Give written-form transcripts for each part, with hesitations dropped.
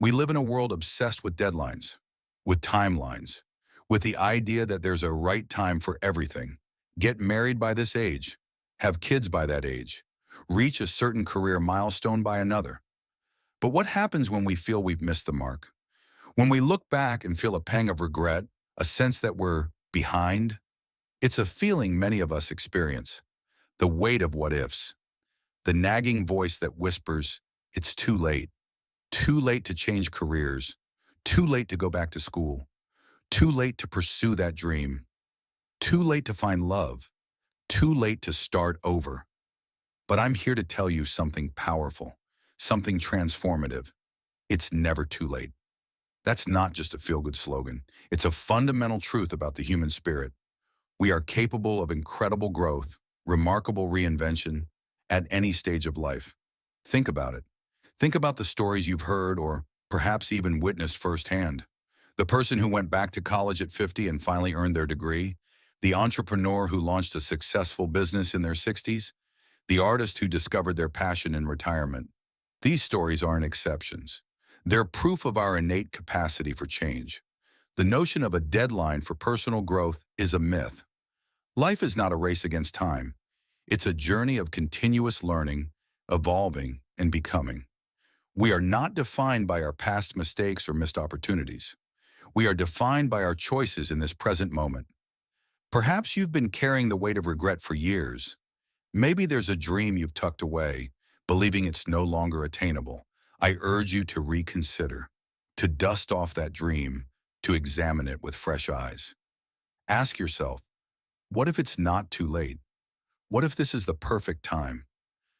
We live in a world obsessed with deadlines, with timelines, with the idea that there's a right time for everything. Get married by this age, have kids by that age, reach a certain career milestone by another. But what happens when we feel we've missed the mark? When we look back and feel a pang of regret, a sense that we're behind? It's a feeling many of us experience, the weight of what ifs, the nagging voice that whispers, it's too late to change careers, too late to go back to school, too late to pursue that dream, too late to find love, too late to start over. But I'm here to tell you something powerful, something transformative. It's never too late. That's not just a feel-good slogan. It's a fundamental truth about the human spirit. We are capable of incredible growth, remarkable reinvention at any stage of life. Think about it. Think about the stories you've heard or perhaps even witnessed firsthand. The person who went back to college at 50 and finally earned their degree, the entrepreneur who launched a successful business in their 60s, the artist who discovered their passion in retirement. These stories aren't exceptions. They're proof of our innate capacity for change. The notion of a deadline for personal growth is a myth. Life is not a race against time. It's a journey of continuous learning, evolving, and becoming. We are not defined by our past mistakes or missed opportunities. We are defined by our choices in this present moment. Perhaps you've been carrying the weight of regret for years. Maybe there's a dream you've tucked away, believing it's no longer attainable. I urge you to reconsider, to dust off that dream, to examine it with fresh eyes. Ask yourself, what if it's not too late? What if this is the perfect time?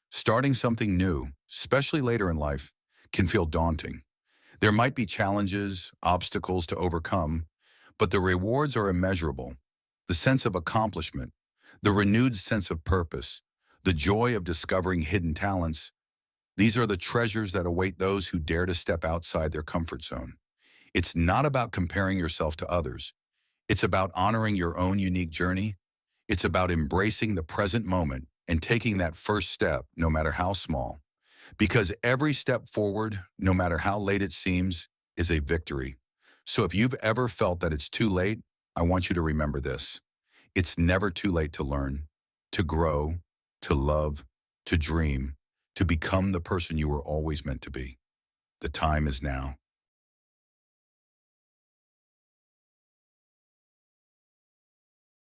Starting something new, especially later in life, can feel daunting. There might be challenges, obstacles to overcome, but the rewards are immeasurable. The sense of accomplishment, the renewed sense of purpose, the joy of discovering hidden talents, these are the treasures that await those who dare to step outside their comfort zone. It's not about comparing yourself to others. It's about honoring your own unique journey. It's about embracing the present moment and taking that first step, no matter how small. Because every step forward, no matter how late it seems, is a victory. So if you've ever felt that it's too late, I want you to remember this. It's never too late to learn, to grow, to love, to dream, to become the person you were always meant to be. The time is now.